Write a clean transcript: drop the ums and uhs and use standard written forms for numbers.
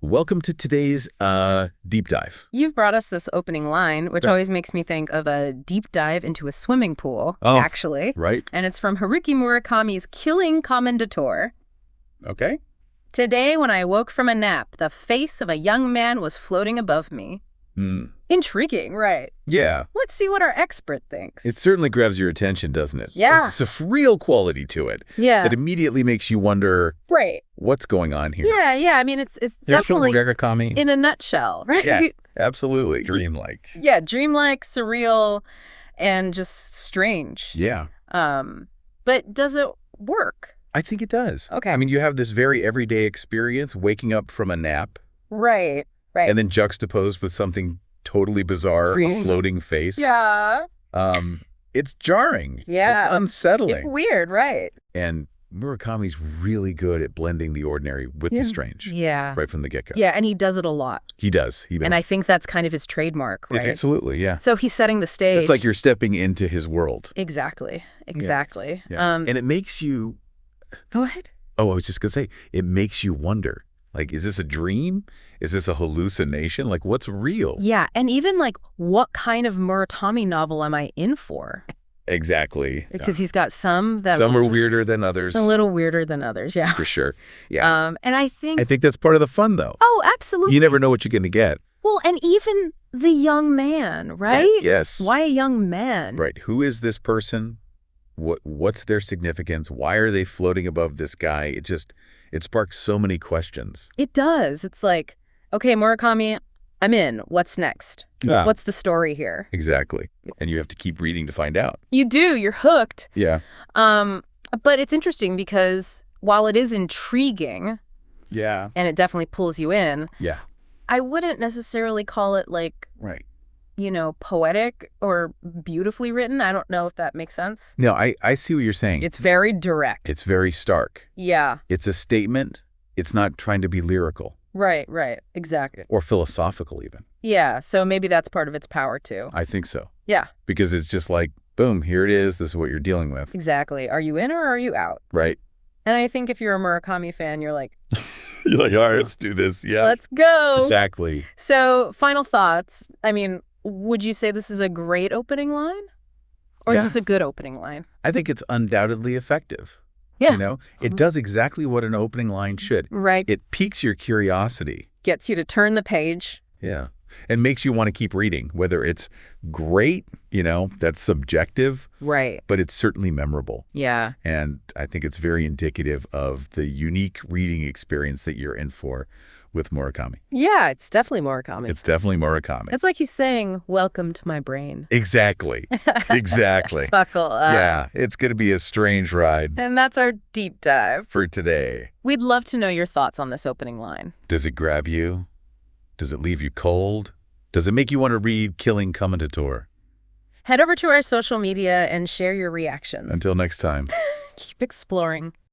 Welcome to today's deep dive. You've brought us this opening line, which always makes me think of a deep dive into a swimming pool, actually. Right. And it's from Haruki Murakami's Killing Commendatore. Okay. Today, when I woke from a nap, the face of a young man was floating above me. Intriguing, right? Yeah. Let's see what our expert thinks. It certainly grabs your attention, doesn't it? Yeah. There's a surreal quality to it. Yeah. That immediately makes you wonder, right. What's going on here? Yeah. I mean, it's definitely Murakami. in a nutshell, right? Yeah, absolutely. Dreamlike. Yeah, dreamlike, surreal, and just strange. Yeah. But does it work? I think it does. Okay. I mean, you have this very everyday experience, waking up from a nap. Right. And then juxtaposed with something totally bizarre, a floating face. Yeah. It's jarring. Yeah. It's unsettling. It's weird, right? And Murakami's really good at blending the ordinary with the strange. Yeah. Right from the get-go. Yeah, and he does it a lot. He does. And I think that's kind of his trademark, right? Absolutely, yeah. So he's setting the stage. So it's like you're stepping into his world. Exactly. Yeah. And it makes you... Go ahead. Oh, I was just going to say, it makes you wonder. Like, is this a dream? Is this a hallucination? Like, what's real? Yeah, and even like, what kind of Murakami novel am I in for? Exactly. Because he's got some that... Some are weirder than others. A little weirder than others, yeah. For sure. Yeah. And I think that's part of the fun, though. Oh, absolutely. You never know what you're going to get. Well, and even the young man, right? Yes. Why a young man? Right. Who is this person? What's their significance? Why are they floating above this guy? It sparks so many questions. It does. It's like, okay, Murakami, I'm in. What's next? What's the story here? Exactly. And you have to keep reading to find out. You do. You're hooked. Yeah. But it's interesting because while it is intriguing, yeah, and it definitely pulls you in, yeah, I wouldn't necessarily call it like, right, poetic or beautifully written. I don't know if that makes sense. No, I see what you're saying. It's very direct. It's very stark. Yeah. It's a statement. It's not trying to be lyrical. Right, exactly. Or philosophical even. Yeah, so maybe that's part of its power too. I think so. Yeah. Because it's just like, boom, here it is. This is what you're dealing with. Exactly. Are you in or are you out? Right. And I think if you're a Murakami fan, you're like... You're like, all right, let's do this. Yeah. Let's go. Exactly. So, final thoughts. I mean, would you say this is a great opening line? Or is this a good opening line? I think it's undoubtedly effective. Yeah. It does exactly what an opening line should. Right. It piques your curiosity. Gets you to turn the page. Yeah. And makes you want to keep reading, whether it's great, that's subjective. Right. But it's certainly memorable. Yeah. And I think it's very indicative of the unique reading experience that you're in for with Murakami. Yeah, it's definitely Murakami. It's definitely Murakami. It's like he's saying, welcome to my brain. Exactly. Exactly. Buckle up. Yeah, it's going to be a strange ride. And that's our deep dive for today. We'd love to know your thoughts on this opening line. Does it grab you? Does it leave you cold? Does it make you want to read Killing Commendatore? Head over to our social media and share your reactions. Until next time. Keep exploring.